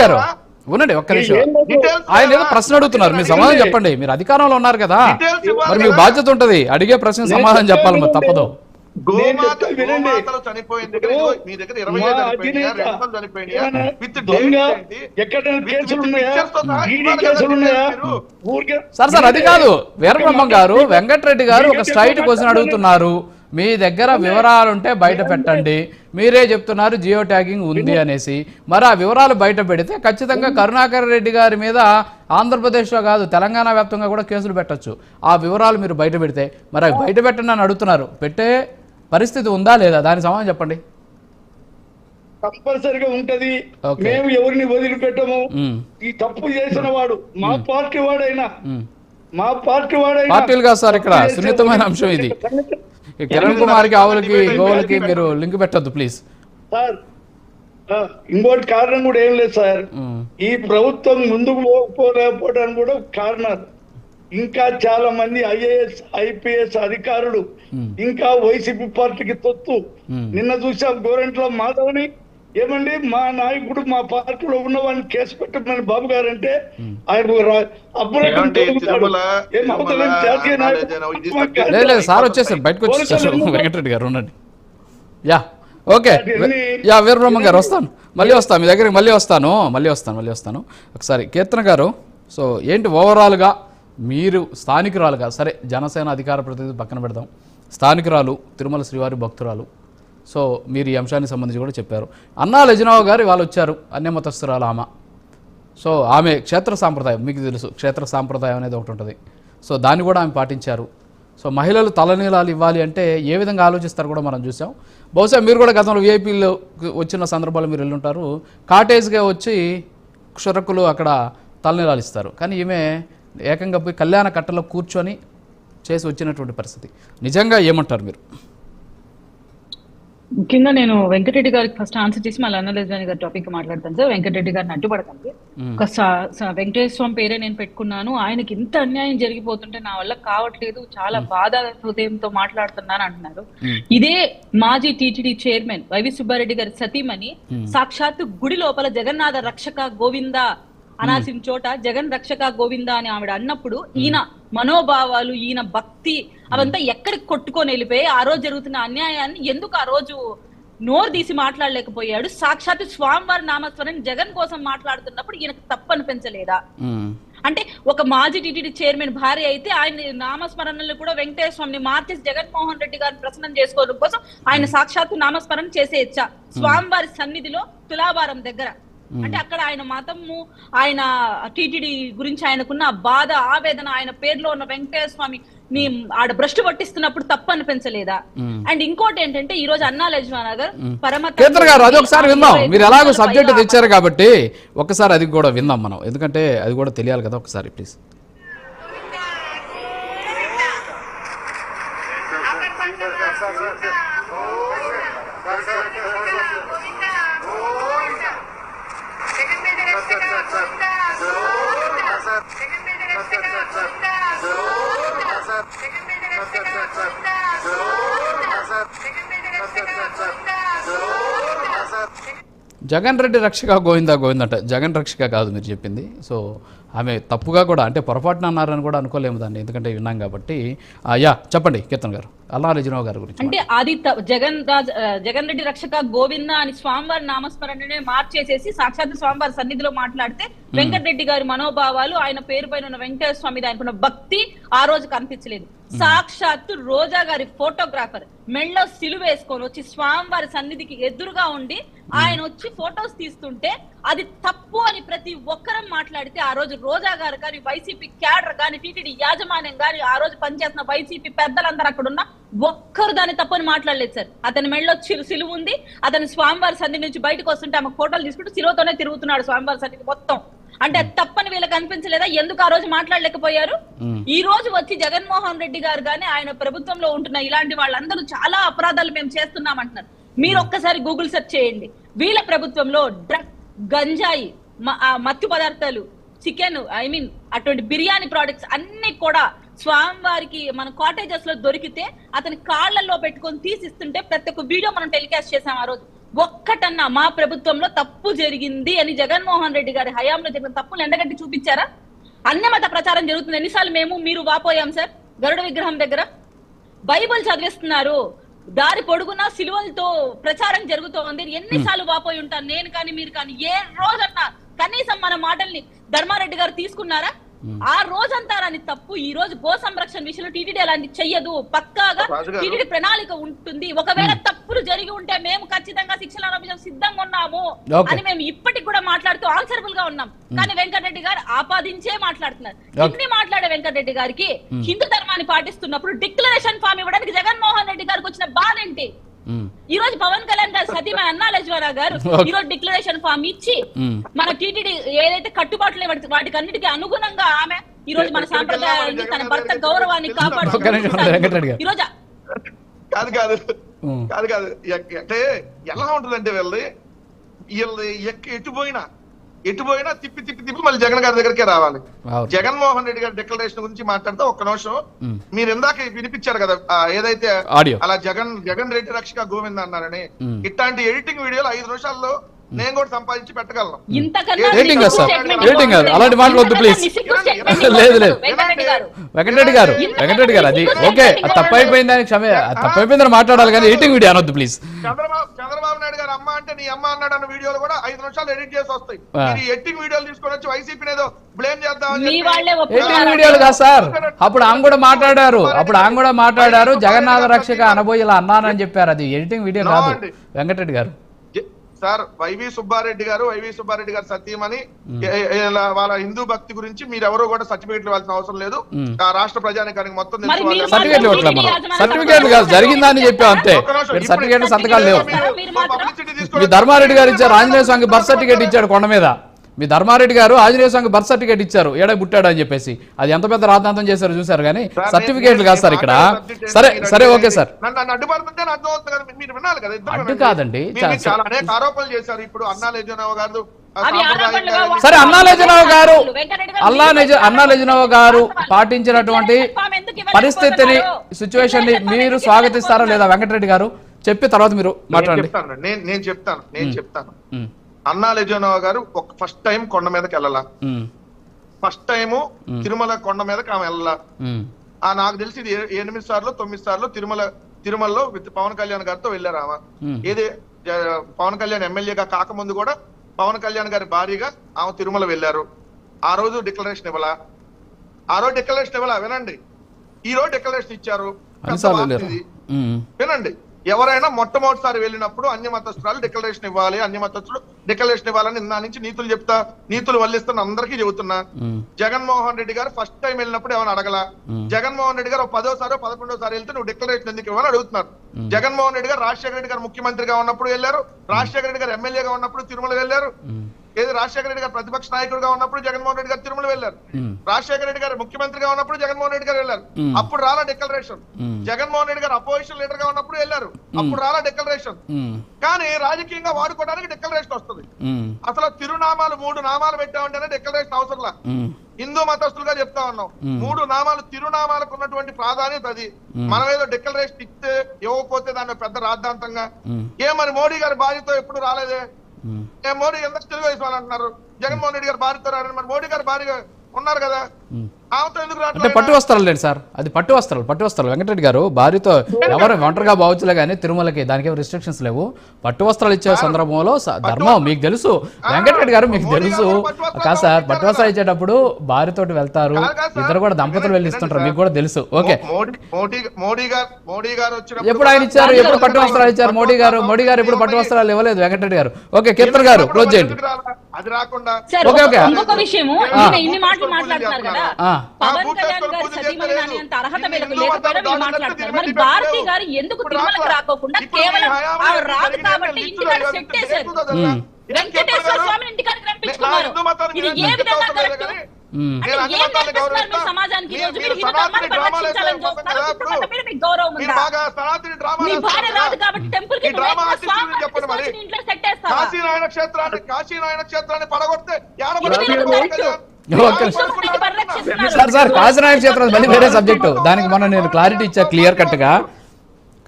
గారు ఉండండి ఒక్క నిమిషం. ఆయన ఏదో ప్రశ్న అడుగుతున్నారు, మీరు సమాధానం చెప్పండి. మీరు అధికారంలో ఉన్నారు కదా, మరి మీకు బాధ్యత ఉంటది, అడిగే ప్రశ్న సమాధానం చెప్పాలి, మరి తప్పదు. సార్ అది కాదు, వీరబ్రహ్మం గారు వెంకటరెడ్డి గారు ఒక స్ట్రైట్ క్వశ్చన్ అడుగుతున్నారు. మీ దగ్గర వివరాలుంటే బయట పెట్టండి, మీరే చెప్తున్నారు జియో ట్యాగింగ్ ఉంది అనేసి. మరి ఆ వివరాలు బయట పెడితే ఖచ్చితంగా కరుణాకర్ రెడ్డి గారి మీద ఆంధ్రప్రదేశ్లో కాదు తెలంగాణ వ్యాప్తంగా కూడా కేసులు పెట్టచ్చు. ఆ వివరాలు మీరు బయట పెడితే, మరి అవి బయట పెట్టండి అని అడుగుతున్నారు. పెట్టే పరిస్థితి ఉందా లేదా, దానికి సమాధానం చెప్పండి. తప్పనిసరిగా ఉంటది. మేము ఎవరిని వదిలిపెట్టము. ఈ తప్పు చేసిన వాడు మా పార్టీ వాడైనా పార్టీలు కాదు సార్, ఇక్కడ సున్నితమైన అంశం ఇది. కిరణ్ కుమార్ కి ఆవులకి గోవులకి మీరు లింక్ పెట్టద్దు ప్లీజ్ సార్. ఇంకోటి కారణం కూడా ఏం లేదు సార్, ఈ ప్రభుత్వం ముందుకు పోలేకపోవడానికి కూడా కారణాలు. ఇంకా చాలా మంది ఐఏఎస్ ఐపీఎస్ అధికారులు ఇంకా వైసీపీ పార్టీకి తొత్తు. నిన్న చూసాం గోరంట్ల మాధవ్ని, ఏమండి మా నాయకుడు మా పార్టీలో ఉన్న వాళ్ళని కేసు పెట్టమని బాబు గారు అంటే ఆయన సార్ వచ్చేసారు బయటకు వచ్చేసారు. వెంకటరెడ్డి గారు ఉండండి. యా ఓకే, యా వీరబ్రహ్మం గారు వస్తాను, మళ్ళీ వస్తాను మీ దగ్గరికి, మళ్ళీ వస్తాను ఒకసారి. కీర్తన గారు, సో ఏంటి ఓవరాల్గా మీరు స్థానికురాలుగా, సరే జనసేన అధికార ప్రతినిధి పక్కన పెడదాం, స్థానికురాలు, తిరుమల శ్రీవారి భక్తురాలు, సో మీరు ఈ అంశానికి సంబంధించి కూడా చెప్పారు. అన్నా లెజనావ్ గారు వాళ్ళు వచ్చారు, అన్యమతస్థురాలు ఆమె. సో ఆమె క్షేత్ర సాంప్రదాయం మీకు తెలుసు, క్షేత్ర సాంప్రదాయం అనేది ఒకటి ఉంటుంది, సో దాన్ని కూడా ఆమె పాటించారు. సో మహిళలు తలనీలాలు ఇవ్వాలి అంటే ఏ విధంగా ఆలోచిస్తారు కూడా మనం చూసాం. బహుశా మీరు కూడా గతంలో విఐపీలు వచ్చిన సందర్భాలు మీరు వెళ్ళుంటారు. కాటేజ్గా వచ్చి క్షురకులు అక్కడ తలనీలాలు ఇస్తారు, కానీ ఈమె ఏకంగా పోయి కళ్యాణ కట్టలో కూర్చొని చేసి వచ్చినటువంటి పరిస్థితి. నిజంగా ఏమంటారు మీరు? ముఖ్యంగా నేను వెంకటరెడ్డి గారికి ఫస్ట్ ఆన్సర్ చేసి మళ్ళీ అన్నలేజాని గారి టాపిక్ మాట్లాడతాను సార్. వెంకటరెడ్డి గారిని అడ్డుపడకండి. ఒక వెంకటేశ్వర స్వామి పేరే నేను పెట్టుకున్నాను, ఆయనకి ఇంత అన్యాయం జరిగిపోతుంటే నా వల్ల కావట్లేదు, చాలా బాధ హృదయంతో మాట్లాడుతున్నాను అంటున్నారు. ఇదే మాజీ టీటీడీ చైర్మన్ వైవి సుబ్బారెడ్డి గారి సతీమణి సాక్షాత్తు గుడి లోపల జగన్నాథ రక్షక గోవింద అనాల్సిన చోట జగన్ రక్షక గోవింద అని ఆవిడ అన్నప్పుడు ఈయన మనోభావాలు, ఈయన భక్తి అవంతా ఎక్కడికి కొట్టుకొని వెళ్ళిపోయి ఆ రోజు జరుగుతున్న అన్యాయాన్ని ఎందుకు ఆ రోజు నోరు తీసి మాట్లాడలేకపోయాడు? సాక్షాత్ స్వామివారి నామస్మరణ జగన్ కోసం మాట్లాడుతున్నప్పుడు ఈయనకు తప్పు అనిపించలేదా? అంటే ఒక మాజీ టీటీడీ చైర్మన్ భార్య అయితే ఆయన నామస్మరణలు కూడా వెంకటేశ్వర స్వామిని మార్చేసి జగన్మోహన్ రెడ్డి గారిని ప్రసన్నం చేసుకోవడం కోసం ఆయన సాక్షాత్తు నామస్మరణ చేసేయచ్చా స్వామివారి సన్నిధిలో తులాభారం దగ్గర? అంటే అక్కడ ఆయన మతము, ఆయన టీటీడీ గురించి ఆయనకున్న బాధ, ఆవేదన, ఆయన పేరులో ఉన్న వెంకటేశ్వర స్వామి నీ ఆడ భ్రష్టు పట్టిస్తున్నప్పుడు తప్పు అనిపించలేదా? అండ్ ఇంకోటి ఏంటంటే ఈ రోజు అన్నా లక్ష్మణనగర్ అది ఒకసారి విందాం. మీరు ఎలాగో సబ్జెక్ట్ తెచ్చారు కాబట్టి ఒకసారి అది కూడా విందాం మనం, ఎందుకంటే అది కూడా తెలియాలి కదా. ఒకసారి ప్లీజ్. జగన్ రెడ్డి రక్షక గోవిందా గోవిందంట, జగన్ రక్షక కాదు మీరు చెప్పింది. సో ఆమె తప్పుగా కూడా, అంటే పొరపాటున అన్నారని కూడా అనుకోలేము దాన్ని, ఎందుకంటే విన్నాం కాబట్టి. యా చెప్పండి కీర్తన్ గారు, అల్లా లెజనావ్ గారి గురించి. అంటే అది జగన్ రెడ్డి రక్షక గోవింద అని స్వామివారి నామస్మరణనే మార్చేసేసి సాక్షాత్ స్వామివారి సన్నిధిలో మాట్లాడితే వెంకటరెడ్డి గారి మనోభావాలు, ఆయన పేరు పైన ఉన్న వెంకటేశ్వర స్వామి మీద ఆయనకున్న భక్తి ఆ రోజు కనిపించలేదు. సాక్షాత్తు రోజా గారి ఫోటోగ్రాఫర్ మెళ్ళో సిలువ వేసుకొని వచ్చి స్వామివారి సన్నిధికి ఎదురుగా ఉండి ఆయన వచ్చి ఫొటోస్ తీస్తుంటే అది తప్పు అని ప్రతి ఒక్కరం మాట్లాడితే ఆ రోజు రోజా గారు కానీ, వైసీపీ క్యాడర్ కానీ, టీటీడీ యాజమాన్యం కానీ, ఆ రోజు పనిచేస్తున్న వైసీపీ పెద్దలందరూ అక్కడ ఉన్న ఒక్కరు దాన్ని తప్పని మాట్లాడలేదు సార్. అతని మెళ్ళో సిలువ ఉంది, అతని స్వామివారి సన్నిధి నుంచి బయటకు వస్తుంటే ఆమె ఫోటోలు తీసుకుంటూ సిలువతోనే తిరుగుతున్నాడు స్వామివారి సన్నిధి మొత్తం. అంటే అది తప్పని వీళ్ళకి అనిపించలేదా? ఎందుకు ఆ రోజు మాట్లాడలేకపోయారు? ఈ రోజు వచ్చి జగన్మోహన్ రెడ్డి గారు కానీ ఆయన ప్రభుత్వంలో ఉంటున్న ఇలాంటి వాళ్ళందరూ చాలా అపరాధాలు మేము చేస్తున్నాం అంటున్నారు. మీరు ఒక్కసారి గూగుల్ సెర్చ్ చేయండి. వీళ్ళ ప్రభుత్వంలో డ్రగ్, గంజాయి, మత్తు పదార్థాలు, చికెన్, అటువంటి బిర్యానీ ప్రోడక్ట్స్ అన్ని కూడా స్వామివారికి మన కాటేజెస్ లో దొరికితే అతని కాళ్లలో పెట్టుకొని తీసిస్తుంటే ప్రతి ఒక్క వీడియో మనం టెలికాస్ట్ చేసాం ఆ రోజు. ఒక్కటన్నా మా ప్రభుత్వంలో తప్పు జరిగింది అని జగన్మోహన్ రెడ్డి గారి హయాంలో జరిగిన తప్పులు ఎండగట్టి చూపించారా? అన్యమత ప్రచారం జరుగుతుంది. ఎన్నిసార్లు మీరు వాపోయాం సార్ గరుడ విగ్రహం దగ్గర. బైబిల్ చదివిస్తున్నారు, దారి పొడుగునా సిలువలతో ప్రచారం జరుగుతోంది. ఎన్నిసార్లు వాపోయి ఉంటాను నేను కానీ మీరు కానీ. ఏ రోజన్నా కనీసం మన మాటల్ని ధర్మారెడ్డి గారు తీసుకున్నారా? ఆ రోజంతా రాని తప్పు ఈ రోజు గో సంరక్షణ విషయంలో టీటీడీ అలాంటి చెయ్యదు. పక్కాగా టీటీడీ ప్రణాళిక ఉంటుంది. ఒకవేళ తప్పులు జరిగి ఉంటే మేము ఖచ్చితంగా శిక్షలు అనుభవించడం సిద్ధంగా ఉన్నాము అని మేము ఇప్పటికి కూడా మాట్లాడుతూ ఆన్సరబుల్ గా ఉన్నాం. కానీ వెంకటరెడ్డి గారు ఆపాదించే మాట్లాడుతున్నారు. ఇన్ని మాట్లాడే వెంకటరెడ్డి గారికి హిందూ ధర్మాన్ని పాటిస్తున్నప్పుడు డిక్లరేషన్ ఫామ్ ఇవ్వడానికి జగన్మోహన్ రెడ్డి గారికి వచ్చిన బాధ ఏంటి? ఈ రోజు పవన్ కళ్యాణ్ గారు సతీమ అన్నా లజ్వారా గారు ఈ రోజు డిక్లరేషన్ ఫామ్ ఇచ్చి మన టీటీడీ ఏదైతే కట్టుబాట్లు వాటికి అన్నిటికీ అనుగుణంగా ఆమె ఈ రోజు మన సాంప్రదాయాన్ని తన భర్త గౌరవాన్ని కాపాడుతున్నారు. ఈ రోజు కాదు అంటే ఎలా ఉంటుందంటే వీళ్ళు ఎటు పోయినా తిప్పి మళ్ళీ జగన్ గారి దగ్గరికే రావాలి. జగన్మోహన్ రెడ్డి గారి డిక్లరేషన్ గురించి మాట్లాడితే ఒక్క నిమిషం, మీరు ఇందాక వినిపించారు కదా ఏదైతే అలా జగన్ రెడ్డి రక్షక గోవింద అన్నారని, ఇట్లాంటి ఎడిటింగ్ వీడియోలు 5 నిమిషాల్లో నేను కూడా సంపాదించి పెట్టగలను. అలాంటి మాటలు వద్దు ప్లీజ్. లేదు వెంకటరెడ్డి గారు అది ఓకే, తప్పైపోయింది అని తప్పైపోయిందని మాట్లాడాలి కానీ ఎడిటింగ్ వీడియో అనొద్దు ప్లీజ్. చంద్రబాబు నాయుడు గారు అమ్మ అంటే నీ అమ్మ అన్నాడు అన్న వీడియోలు కూడా 5 నిమిషాలు ఎడిట్ చేసి వస్తాయి. ఎడిటింగ్ వీడియోలు తీసుకొని వచ్చి వైసీపీ ఏదో బ్లేమ్ చేద్దామని. ఎడిటింగ్ వీడియోలు కాదు సార్, అప్పుడు ఆమె కూడా మాట్లాడారు జగన్నాథ రక్షక అనబోయి ఇలా అన్నానని చెప్పారు. అది ఎడిటింగ్ వీడియో కాదు వెంకటరెడ్డి గారు. సార్ వైవి సుబ్బారెడ్డి గారు సత్యమని వాళ్ళ హిందూ భక్తి గురించి మీరు ఎవరో కూడా సర్టిఫికేట్లు ఇవ్వాల్సిన అవసరం లేదు. ఆ రాష్ట్ర ప్రజానికానికి మొత్తం సర్టిఫికేట్లు కాదు జరిగిందని చెప్పాం అంతే. సర్టిఫికేట్లు సంతకాలు లేవు. మీ ధర్మారెడ్డి గారు ఇచ్చారు ఆంజనేయ స్వామి బర్త్ సర్టిఫికేట్ ఇచ్చాడు కొండ మీద. మీ ధర్మారెడ్డి గారు ఆంజనేయ స్వామి బర్త్ సర్టిఫికేట్ ఇచ్చారు ఏడా పుట్టాడు అని చెప్పేసి. అది ఎంత పెద్ద రాద్ధాంతం చేశారు చూసారు కానీ సర్టిఫికేట్లు కాదు సార్ ఇక్కడ. సరే ఓకే సార్, అడ్డు కాదండి. సరే అన్నా లెజనవ్ గారు పాటించినటువంటి పరిస్థితిని సిచ్యువేషన్ ని మీరు స్వాగతిస్తారా లేదా వెంకటరెడ్డి గారు? చెప్పి తర్వాత మీరు మాట్లాడండి. నేను చెప్తాను. అన్నా లెజనవ్ గారు ఫస్ట్ టైం కొండ మీదకి వెళ్ళాల, ఫస్ట్ టైము తిరుమల కొండ మీదకి ఆమె వెళ్ళాల. నాకు తెలిసి ఇది 8 సార్లు 9 సార్లు తిరుమలలో విత్ పవన్ కళ్యాణ్ గారితో వెళ్ళారు ఆమె. ఏది పవన్ కళ్యాణ్ ఎమ్మెల్యేగా కాకముందు కూడా పవన్ కళ్యాణ్ గారి భార్యగా ఆమె తిరుమల వెళ్ళారు. ఆ రోజు డిక్లరేషన్ ఇవ్వాలా వినండి. ఈ రోజు డిక్లరేషన్ ఇచ్చారు. వినండి, ఎవరైనా మొట్టమొదటిసారి వెళ్ళినప్పుడు అన్యమతస్తురాలు డిక్లరేషన్ ఇవ్వాలి, అన్యమతస్తులు డిక్లరేషన్ ఇవ్వాలని నిన్న నుంచి నీతులు వల్లిస్తున్న అందరికీ చెబుతున్నా. జగన్మోహన్ రెడ్డి గారు ఫస్ట్ టైం వెళ్ళినప్పుడు ఏమైనా అడగల. జగన్మోహన్ రెడ్డి గారు 10వ 11వ వెళ్తే నువ్వు డిక్లరేషన్ ఎందుకు ఇవ్వాలని అడుగుతున్నారు. జగన్మోహన్ రెడ్డి గారు రాజశేఖర రెడ్డి గారు ముఖ్యమంత్రిగా ఉన్నప్పుడు వెళ్ళారు, రాజశేఖర రెడ్డి గారు ఎమ్మెల్యేగా ఉన్నప్పుడు తిరుమల వెళ్ళారు. ఏది రాజశేఖర రెడ్డి గారు ప్రతిపక్ష నాయకుడిగా ఉన్నప్పుడు జగన్మోహన్ రెడ్డి గారు తిరుమల వెళ్ళారు. రాజశేఖర రెడ్డి గారు ముఖ్యమంత్రిగా ఉన్నప్పుడు జగన్మోహన్ రెడ్డి గారు వెళ్ళారు, అప్పుడు రాలా డిక్లరేషన్. జగన్మోహన్ రెడ్డి గారు అపోజిషన్ లీడర్ గా ఉన్నప్పుడు వెళ్ళారు, అప్పుడు రాలా డిక్లరేషన్. కానీ రాజకీయంగా వాడుకోవడానికి డిక్లరేషన్ వస్తుంది. అసలు తిరునామాలు 3 నామాలు పెట్టామంటేనే డిక్లరేషన్ అవసరంలా. హిందూ మతస్థులుగా చెప్తా ఉన్నాం, 3 నామాలు తిరునామాలకు ఉన్నటువంటి ప్రాధాన్యత అది. మనం ఏదో డిక్లరేషన్ ఇస్తే ఇవ్వకపోతే దాన్ని పెద్ద రాద్ధాంతంగా మరి మోడీ గారి భార్యతో ఎప్పుడు రాలేదే. మోడీ ఎంత తెలుగు వయసు వాళ్ళు అంటున్నారు, జగన్మోహన్ రెడ్డి గారు భార్యతో రారని. మరి మోడీ గారు భార్య ఉన్నారు కదా, అంటే పట్టు వస్త్రాలు లేండి సార్, అది పట్టు వస్త్రాలు వెంకటరెడ్డి గారు భార్యతో ఎవరు ఒంటరిగా బావచ్చులే కానీ తిరుమలకి దానికి ఏమి రిస్ట్రిక్షన్స్ లేవు. పట్టు వస్త్రాలు ఇచ్చే సందర్భంలో ధర్మం మీకు తెలుసు వెంకటరెడ్డి గారు, మీకు తెలుసు కాదు సార్. పట్టు వస్త్రాలు ఇచ్చేటప్పుడు భార్యతోటి వెళ్తారు, ఇద్దరు కూడా దంపతులు వెళ్ళి ఇస్తుంటారు, మీకు కూడా తెలుసు. ఓకే, ఎప్పుడు ఆయన ఇచ్చారు, ఎప్పుడు పట్టు వస్త్రాలు ఇచ్చారు మోడీ గారు ఎప్పుడు పట్టు వస్త్రాలు ఇవ్వలేదు వెంకటరెడ్డి గారు. ఓకే కీర్తన గారు క్లోజ్ చేయండి. ఇంకొక విషయము, ఇన్ని మాటలు మాట్లాడుతున్నారు కదా, పవన్ కళ్యాణ్ గారి సతీమణి అనేంత అర్హత వీళ్ళకి లేకపోయినా మీరు మాట్లాడుతున్నారు. మరి భారతి గారు ఎందుకు తిరుమలకు రాకోకుండా కేవలం రాదు కాబట్టి ఇంటికాడ సెట్ చేశారు, వెంకటేశ్వర స్వామిని ఇంటికాడికి రప్పించుకున్నారు. ఇది ఏ విధంగా కరెక్ట్? సమాజానికి గౌరవం ఉందా? మీ భార్య రాదు కాబట్టి టెంపుల్ కి ఇంట్లో సెట్ చేస్తారు. సార్ కాశీనాయక క్షేత్రం మళ్ళీ వేరే సబ్జెక్టు, దానికి మొన్న నేను క్లారిటీ ఇచ్చా క్లియర్ కట్ గా.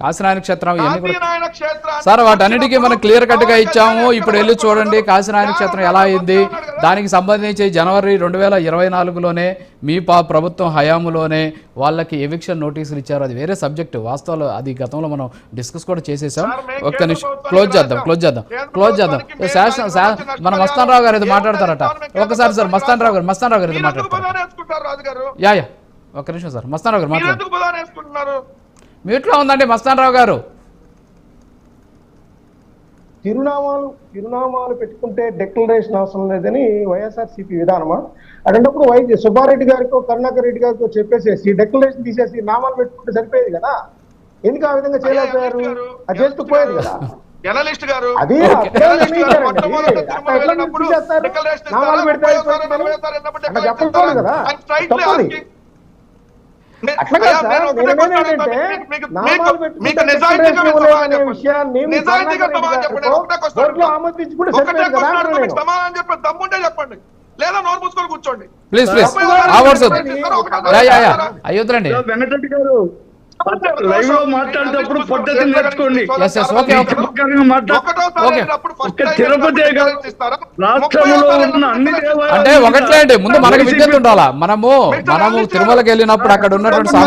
కాశీనారాయణ క్షేత్రం ఇవన్నీ కూడా కాశీనారాయణ క్షేత్రాన్ని సార్ వాటన్నిటికీ మనం క్లియర్ కట్గా పవన్ ఇచ్చాము. కళ్యాణ్ ఇప్పుడు వెళ్ళి చూడండి కాశీనారాయణ క్షేత్రం ఎలా అయింది. దానికి సంబంధించి జనవరి 2024లోనే మీ ప్రభుత్వం హయాములోనే వాళ్ళకి ఎవిక్షన్ నోటీసులు ఇచ్చారు. అది వేరే సబ్జెక్టు, వాస్తవాలు అది గతంలో మనం డిస్కస్ కూడా చేసేసాం. ఒక్క నిమిషం క్లోజ్ చేద్దాం. మన మస్తాన్ రావు గారు ఏదో మాట్లాడతారట. ఒకసారి సార్ మస్తాన్ రావు గారు ఏదో మాట్లాడతారు. యా ఒక్క నిమిషం సార్, మస్తాన్ రావు గారు మాట్లాడారు. మీట్లో ఉందండి మస్తాన్ రావు గారు. తిరునామాలు పెట్టుకుంటే డిక్లరేషన్ అవసరం లేదని వైఎస్ఆర్సీపీ విధానమా? అటువంటిప్పుడు సుబ్బారెడ్డి గారికో కరుణాకర్ రెడ్డి గారికో చెప్పేసేసి డిక్లరేషన్ తీసేసి నామాలు పెట్టుకుంటే సరిపోయేది కదా. ఎందుకు ఆ విధంగా చేయలేకపోయారు? అది చేస్తూ పోయేది కదా. జర్నలిస్ట్ గారు అది నామాలు పెడితే చెప్పకూడదు కదా. తప్పది. అట్లా కాదు సార్, నేనేంటంటే నామాలు పెట్టుకుంటే విషయాన్ని ఆమోదించుకుంటే సరిపోయేది కదా. సమాధానం చెప్పండి, దమ్ముంటే చెప్పండి, లేదా నోరు మూసుకొని కూర్చోండి. ప్లీజ్ అయ్యొద్దండి. వెంకటరెడ్డి గారు లైవ్ లో మాట్లాడేటప్పుడు పద్ధతి నేర్చుకోండి. తిరుపతి రాష్ట్రంలో ఉన్న అన్ని అంటే ఒకట్లే అండి, ముందు మనకి విద్యుత్ ఉండాలా. మనము తిరుమలకి వెళ్ళినప్పుడు అక్కడ ఉన్నటువంటి